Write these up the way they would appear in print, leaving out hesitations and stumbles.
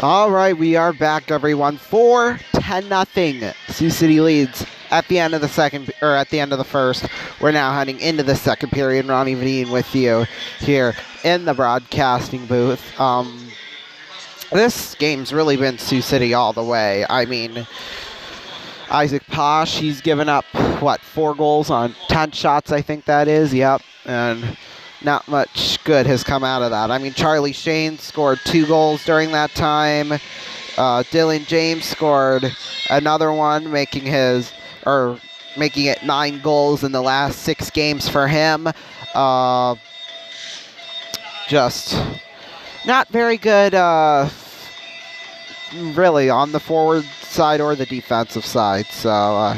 All right, we are back, everyone. 4-10-0. Sioux City leads at the end of the second, or at the end of the first. We're now heading into the second period. Ronnie Vadine with you here in the broadcasting booth. This game's really been Sioux City all the way. I mean, Isaac Posh, he's given up, 4 goals on 10 shots, I think that is. Yep, and not much good has come out of that. I mean, Charlie Shane scored 2 goals during that time. Dylan James scored another one, making it 9 goals in the last 6 games for him. Just not very good, really, on the forward side or the defensive side. So, all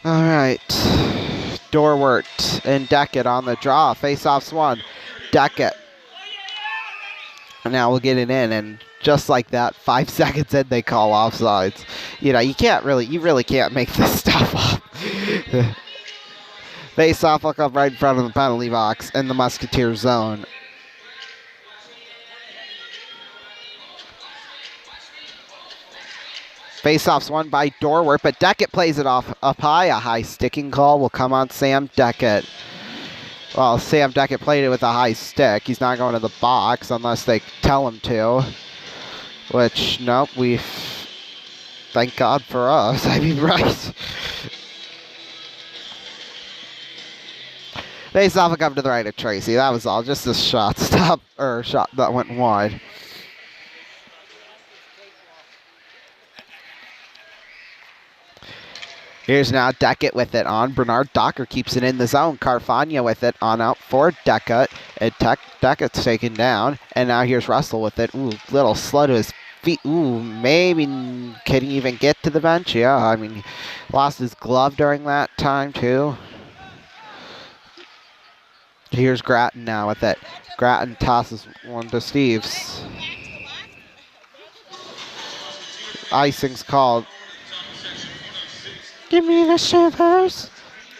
right. Dorwart and Deckett on the draw. Face-offs won. Deckett. Now we'll get it in, and just like that, 5 seconds in, they call offsides. You know, you really can't make this stuff up. Face-off, look up right in front of the penalty box in the Musketeer zone. Face-offs won by Dorwart, but Deckett plays it off up high. A high sticking call will come on Sam Deckett. Well, Sam Deckett played it with a high stick. He's not going to the box unless they tell him to. Which, nope, thank God for us. I mean, right. Face-off will come to the right of Tracy. That was all. Just a shot that went wide. Here's now Deckett with it on. Bernard Docker keeps it in the zone. Carfagna with it on out for Deckett. And Deckett's taken down. And now here's Russell with it. Ooh, little slow to his feet. Ooh, maybe can he even get to the bench? Yeah, I mean, he lost his glove during that time too. Here's Grattan now with it. Grattan tosses one to Steves. Icing's called. Give me the shivers,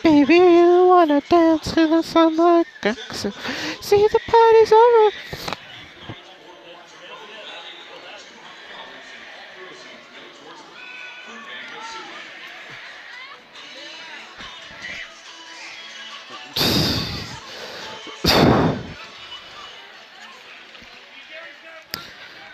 baby, you wanna dance to the sunlight. See, the party's over.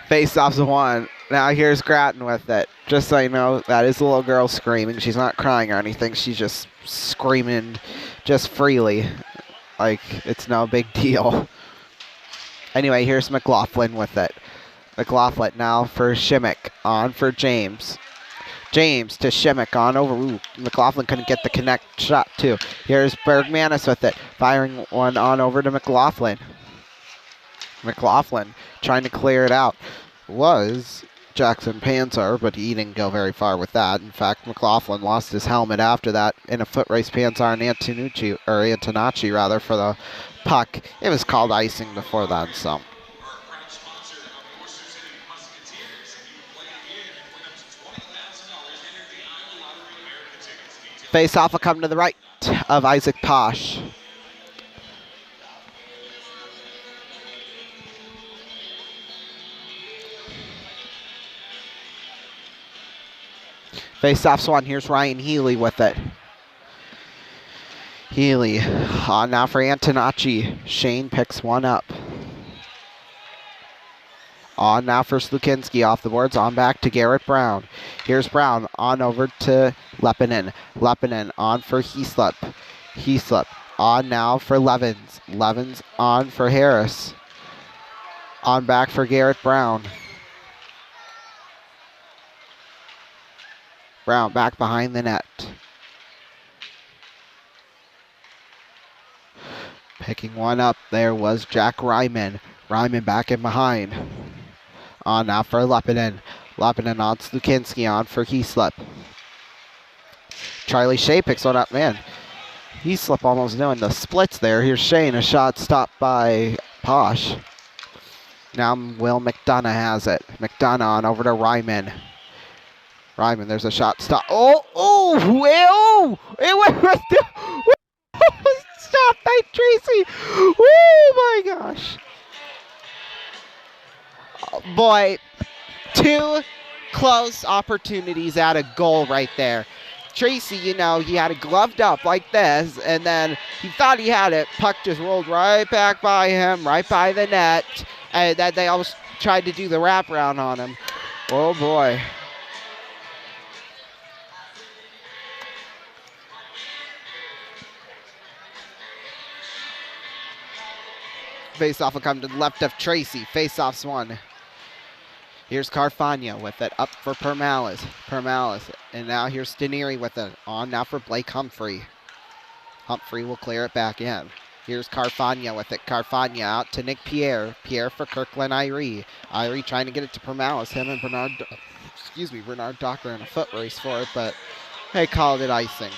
Face-off's one. Now here's Grattan with it. Just so you know, that is the little girl screaming. She's not crying or anything. She's just screaming just freely. Like, it's no big deal. Anyway, here's McLaughlin with it. McLaughlin now for Shimmick. On for James. James to Shimmick on over. Ooh, McLaughlin couldn't get the connect shot too. Here's Bergmanis with it. Firing one on over to McLaughlin. McLaughlin trying to clear it out. Was Jackson Panzer, but he didn't go very far with that. In fact, McLaughlin lost his helmet after that in a foot race. Panzer and Antonacci rather for the puck. It was called icing before then, so. Face-off will come to the right of Isaac Posh. Face-offs one. Here's Ryan Healy with it. Healy on now for Antonacci. Shane picks one up. On now for Slukinski off the boards. On back to Garrett Brown. Here's Brown on over to Lepinen. Lepinen on for Heaslip. Heaslip on now for Levens. Levens on for Harris. On back for Garrett Brown. Brown back behind the net. Picking one up there was Jack Ryman. Ryman back in behind. On now for Lepinen. Lepinen on Slukinski on for Heaslip. Charlie Shea picks one up. Man, Heaslip almost doing the splits there. Here's Shane. A shot stopped by Posh. Now Will McDonough has it. McDonough on over to Ryman. Ryman, there's a shot. Stop. It went right there. Stop by Tracy. Oh, my gosh. boy, 2 close opportunities at a goal right there. Tracy, he had it gloved up like this, and then he thought he had it. Puck just rolled right back by him, right by the net, and that they almost tried to do the wraparound on him. Oh, boy. Face-off will come to the left of Tracy. Face-off's won. Here's Carfagna with it up for Permalis. And now here's Stanieri with it on now for Blake Humphrey. Humphrey will clear it back in. Here's Carfagna with it. Carfagna out to Nick Pierre. Pierre for Kirkland Irie. Irie trying to get it to Permalis. Him and Bernard Docker in a foot race for it, but they called it icing.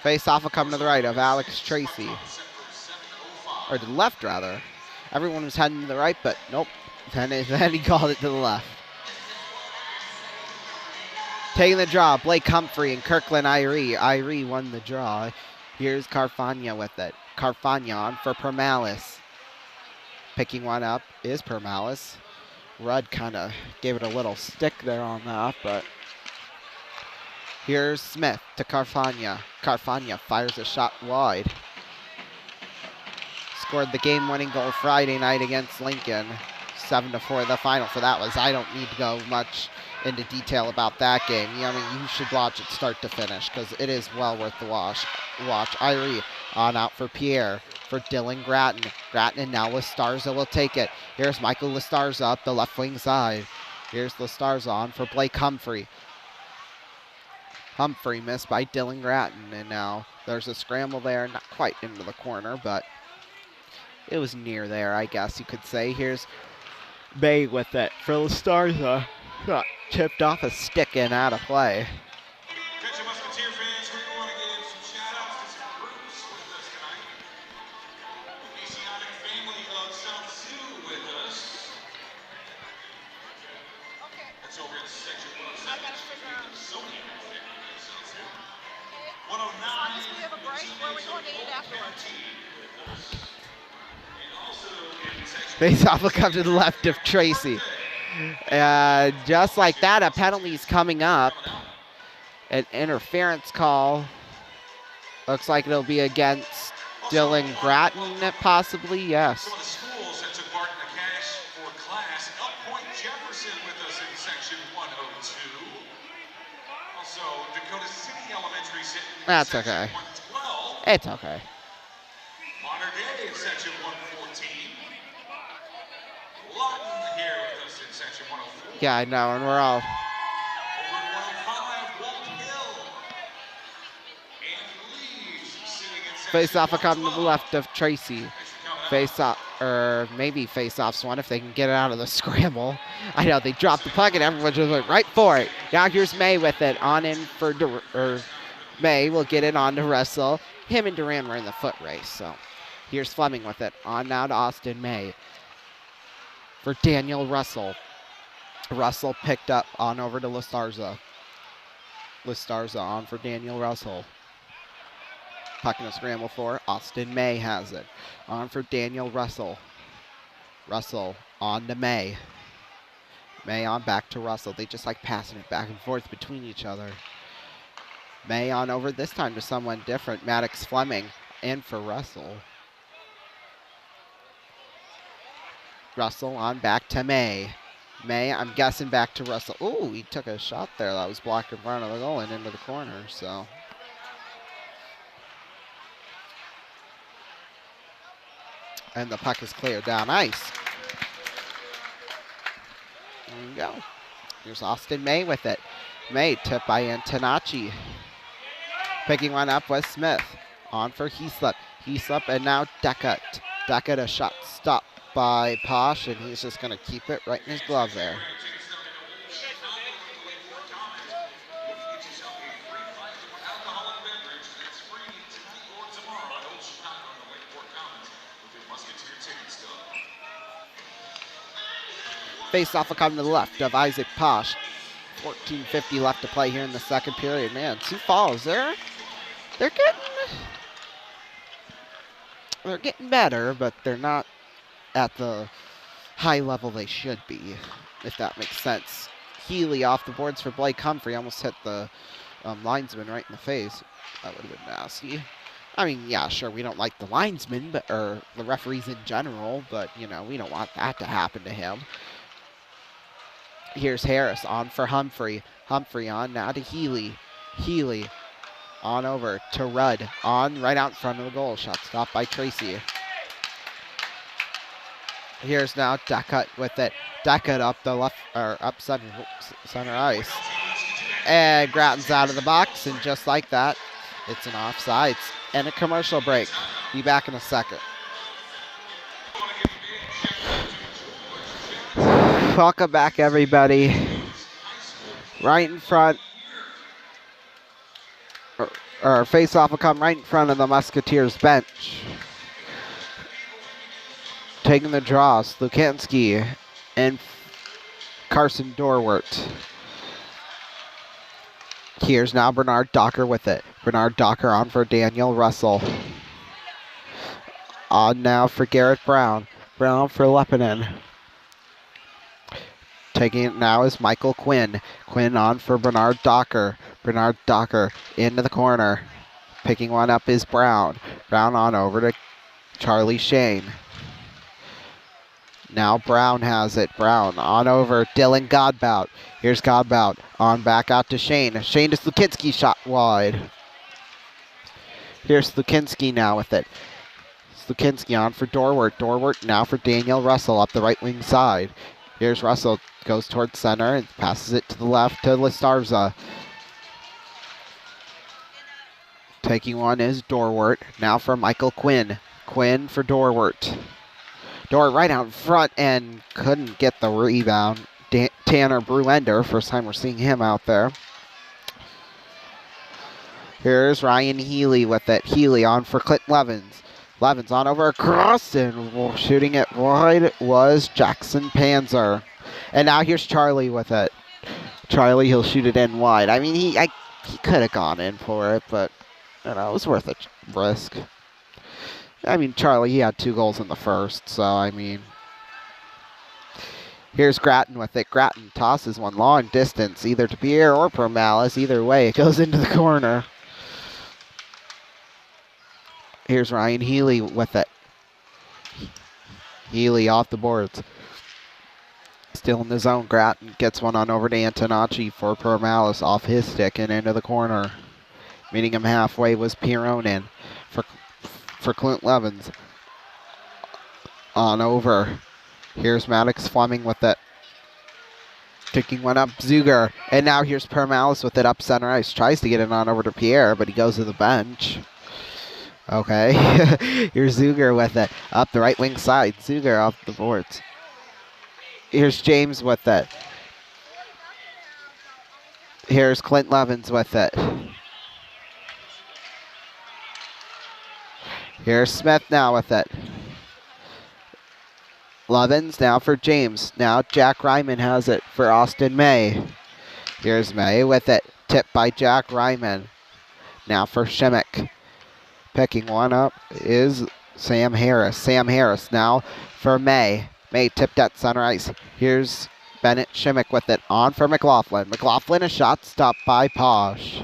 Face-off will come to the right of Alex Tracy. Or to the left, rather. Everyone was heading to the right, but nope. Then he called it to the left. Taking the draw, Blake Humphrey and Kirkland Irie. Irie won the draw. Here's Carfagna with it. Carfagna on for Permalis. Picking one up is Permalis. Rudd kind of gave it a little stick there on that, but here's Smith to Carfagna. Carfagna fires a shot wide. Scored the game-winning goal Friday night against Lincoln. 7-4 the final for that was. I don't need to go much into detail about that game. You should watch it start to finish because it is well worth the watch. Irie on out for Pierre for Dylan Gratton. Gratton and now Lastarza will take it. Here's Michael Lastarza up the left wing side. Here's Lastarza on for Blake Humphrey. Humphrey missed by Dylan Gratton, and now there's a scramble there. Not quite into the corner, but it was near there, I guess you could say. Here's May with it for Lastarza. Got chipped off a stick and out of play. Attention Musketeer fans, we want to give some shout-outs to some groups with us tonight. Asiatic family of South Sioux with us. Okay. That's over in section 107. Zodiac family of South Sioux. 109. We have a break where we're going to eat afterwards. Face-off will come to the left of Tracy. Just like that, a penalty's coming up. An interference call. Looks like it'll be against Dylan Gratton, possibly, yes. Some of the schools that took part in the Cash for Class. Elk Point Jefferson with us in section 102. Also, Dakota City Elementary sitting in That's section okay. 112. It's okay. Modern Day in section 114. Lawton here with us in section 104. Yeah, I know, and we're all... Over at 105, Walt Hill. And Leaves sitting in section Face-off will come to the 112. left of Tracy. Face-off, or maybe face-off's one if they can get it out of the scramble. I know, they dropped the puck and everyone just went right for it. Now here's May with it. On in for... May will get it on to Russell. Him and Duran were in the foot race, so... Here's Fleming with it. On now to Austin May. For Daniel Russell. Russell picked up on over to Lastarza. Lastarza on for Daniel Russell. Puck in a scramble for Austin May has it. On for Daniel Russell. Russell on to May. May on back to Russell. They just like passing it back and forth between each other. May on over this time to someone different. Maddox Fleming in for Russell. Russell on back to May. May, I'm guessing back to Russell. Ooh, he took a shot there that was blocked in front of the goal and into the corner, so. And the puck is cleared down ice. There we go. Here's Austin May with it. May tipped by Antonacci. Picking one up was Smith. On for Heaslip. Heaslip and now Deckett. Deckett a shot stopped by Posh, and he's just going to keep it right in his glove there. Face-off will come to the left of Isaac Posh. 14:50 left to play here in the second period. Man, Sioux Falls, they're getting they're getting better, but they're not at the high level they should be, if that makes sense. Healy off the boards for Blake Humphrey, almost hit the linesman right in the face. That would have been nasty. I mean, yeah, sure, we don't like the linesman, but or the referees in general, but, you know, we don't want that to happen to him. Here's Harris on for Humphrey. Humphrey on now to Healy. Healy on over to Rudd. On right out in front of the goal. Shot stopped by Tracy. Here's now Deckut with it. Deckut up the left, or up center ice. And Grattan's out of the box, and just like that, it's an offsides and a commercial break. Be back in a second. Welcome back, everybody. Right in front, or face-off will come right in front of the Musketeers bench. Taking the draw, Slukinski and Carson Dorwart. Here's now Bernard Docker with it. Bernard Docker on for Daniel Russell. On now for Garrett Brown. Brown for Lepinen. Taking it now is Michael Quinn. Quinn on for Bernard Docker. Bernard Docker into the corner. Picking one up is Brown. Brown on over to Charlie Shane. Now Brown has it. Brown on over. Dylan Godbout. Here's Godbout. On back out to Shane. Shane to Slukinski. Shot wide. Here's Slukinski now with it. Slukinski on for Dorwart. Dorwart now for Daniel Russell up the right wing side. Here's Russell. Goes towards center and passes it to the left to Lestarza. Taking one is Dorwart. Now for Michael Quinn. Quinn for Dorwart. Dorwart right out in front and couldn't get the rebound. Tanner Bruender. First time we're seeing him out there. Here's Ryan Healy with it. Healy on for Clint Levins. Levins on over across, and shooting it wide was Jackson Panzer. And now here's Charlie with it. Charlie, he'll shoot it in wide. I mean, he could have gone in for it, but you know, it was worth a risk. I mean, Charlie, he had 2 goals in the first, so I mean. Here's Grattan with it. Grattan tosses one long distance, either to Pierre or Permalis. Either way, it goes into the corner. Here's Ryan Healy with it. Healy off the boards. Still in the zone. Grattan gets one on over to Antonacci for Permalis off his stick and into the corner. Meeting him halfway was Pironin for Clint Levins. On over. Here's Maddox Fleming with it. Picking one up, Zuger. And now here's Permalis with it up center ice. Tries to get it on over to Pierre, but he goes to the bench. Okay. Here's Zuger with it. Up the right wing side. Zuger off the boards. Here's James with it. Here's Clint Levins with it. Here's Smith now with it. Levins now for James. Now Jack Ryman has it for Austin May. Here's May with it. Tipped by Jack Ryman. Now for Shimmick. Picking one up is Sam Harris. Sam Harris now for May. May tipped at center ice. Here's Bennett Shimmick with it. On for McLaughlin. McLaughlin, a shot stopped by Posh.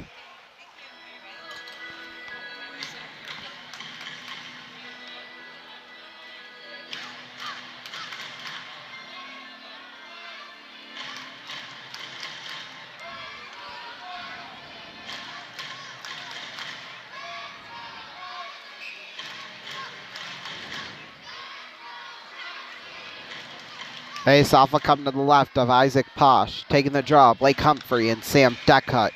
Face off will come to the left of Isaac Posh. Taking the draw, Blake Humphrey and Sam Deckut.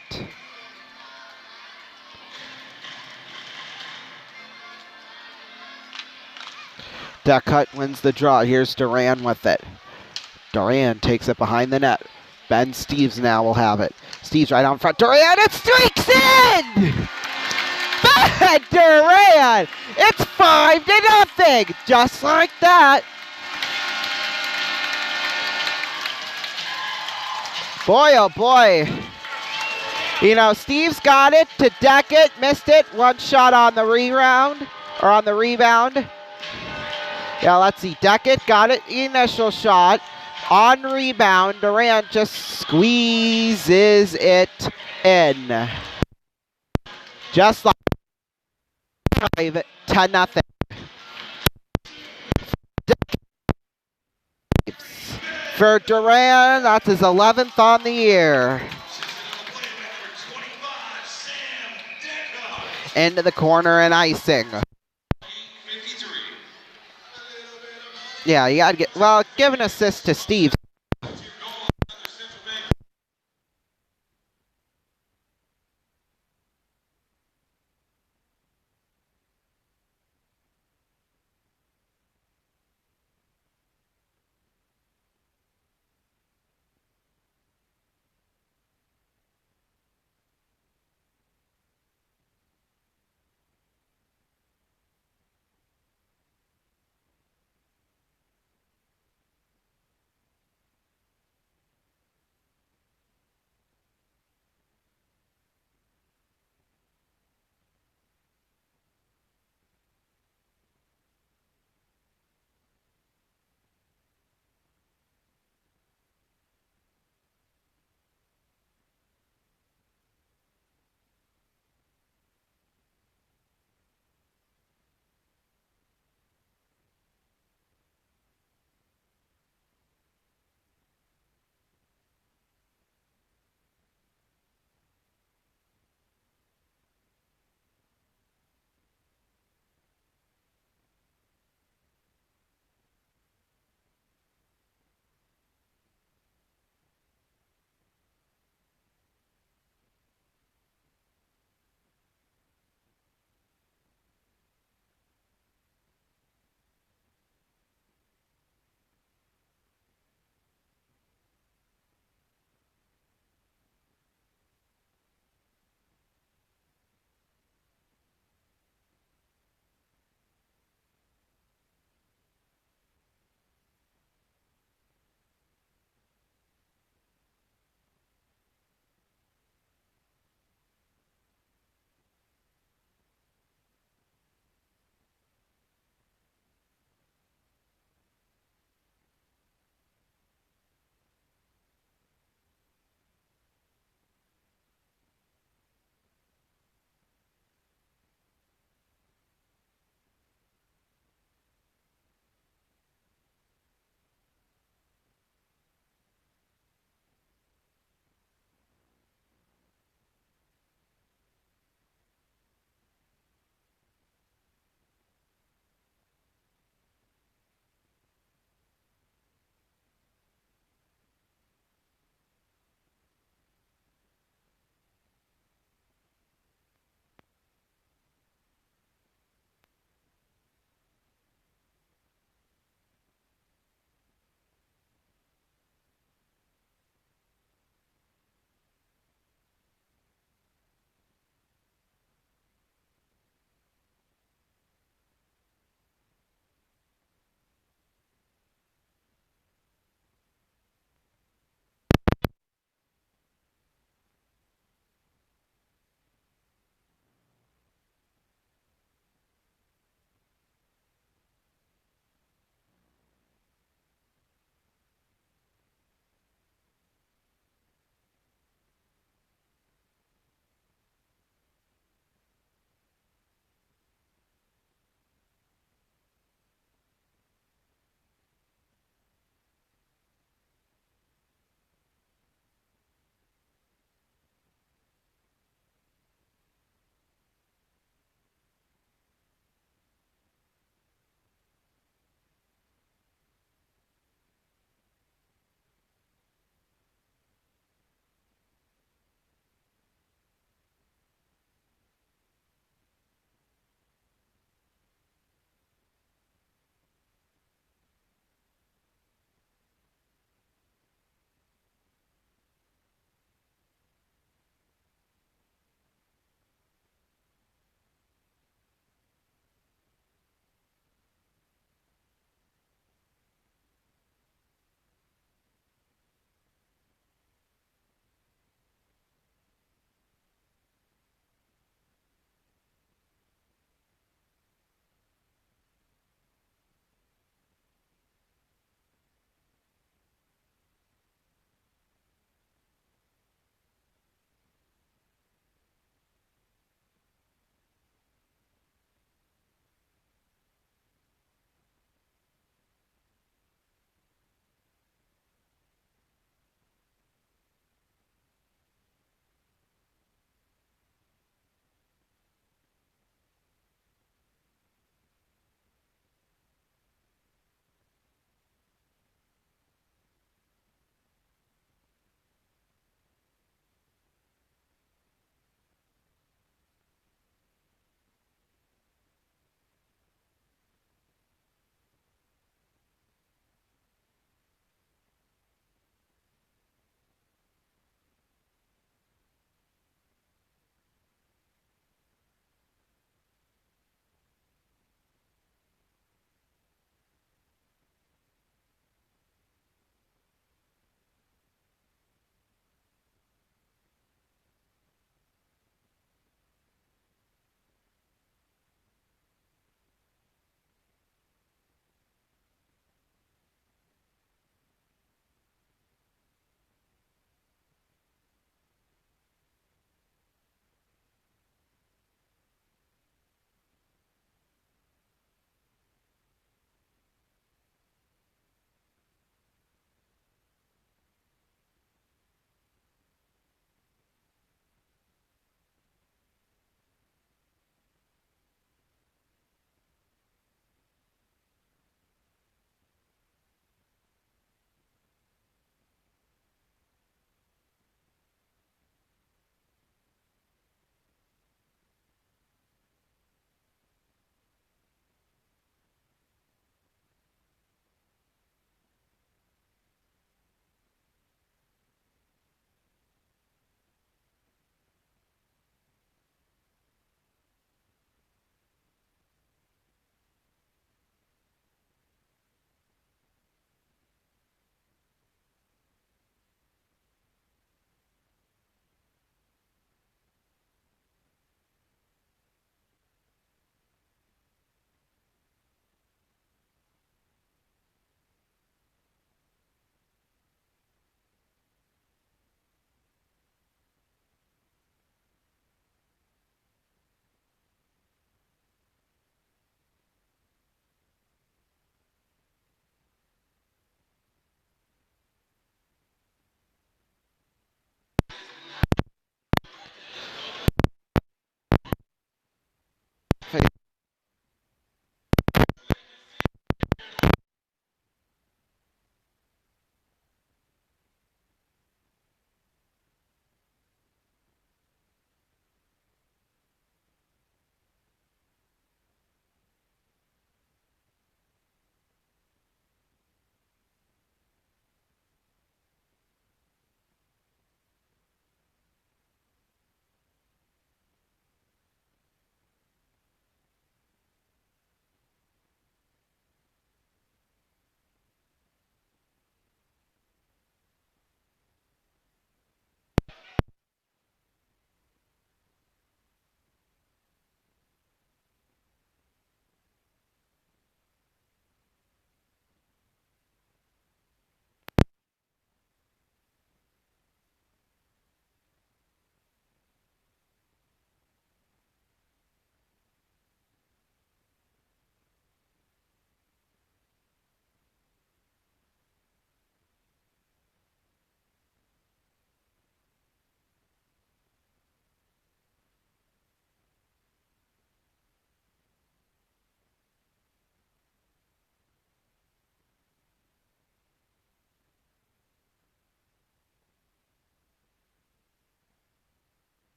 Deckut wins the draw. Here's Duran with it. Duran takes it behind the net. Ben Steves now will have it. Steves right on front. Duran, it streaks in! Ben Duran! It's 5-0! Just like that. Boy, oh boy. You know, Steve's got it to Deckett, missed it. One shot on the rebound. or on the rebound. Yeah, let's see. Deckett got it. Initial shot. On rebound, Durant just squeezes it in. Just like 10-0. For Durant, that's his 11th on the year. Into the corner and icing. Yeah, you gotta get, well, give an assist to Steve.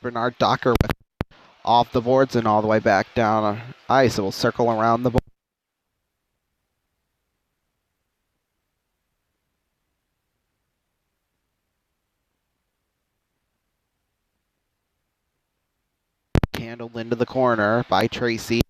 Bernard Docker with off the boards and all the way back down on ice. It will circle around the board. Handled into the corner by Tracy.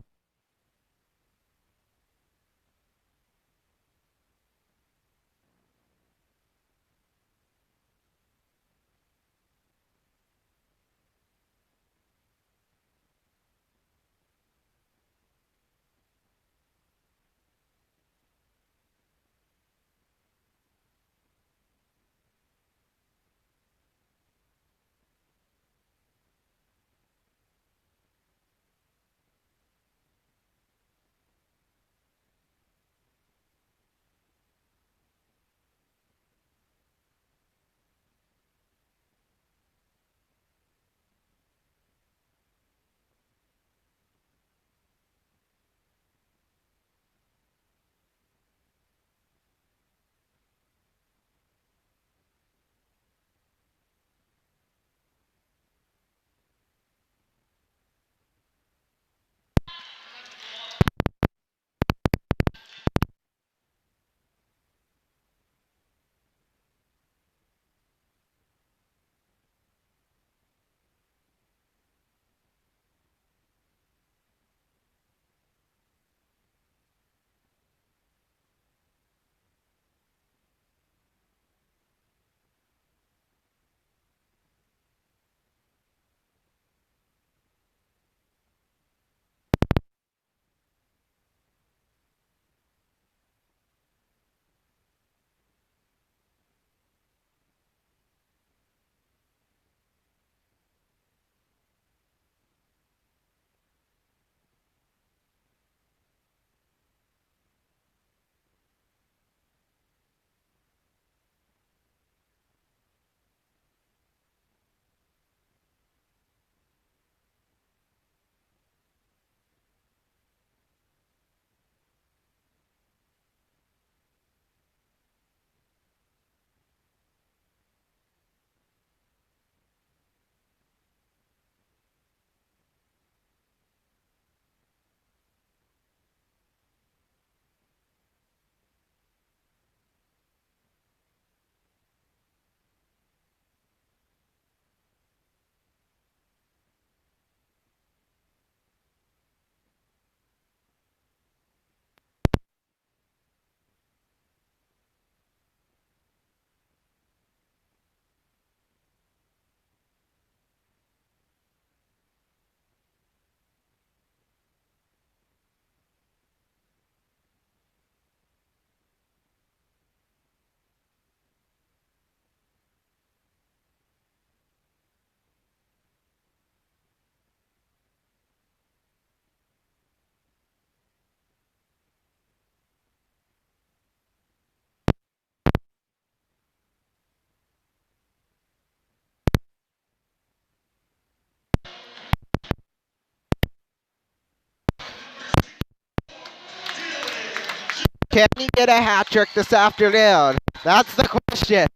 Can he get a hat trick this afternoon? That's the question.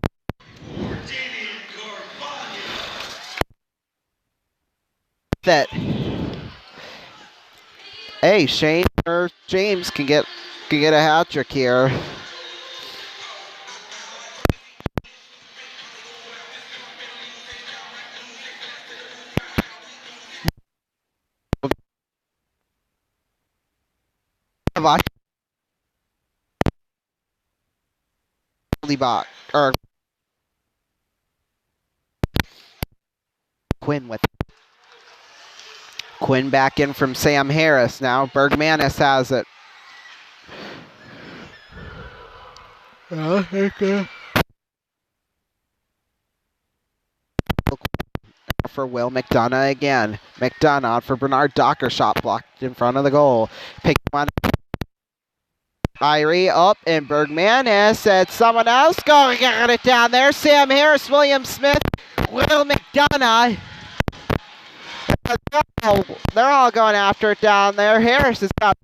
That hey, Shane or James can get a hat trick here. Or Quinn with Quinn back in from Sam Harris now. Bergmanis has it. For Will McDonough again. McDonough for Bernard Docker. Shot blocked in front of the goal. Pick one. Irie up and Bergmanis said someone else going to get it down there. Sam Harris, William Smith, Will McDonough. They're all going after it down there. Harris has got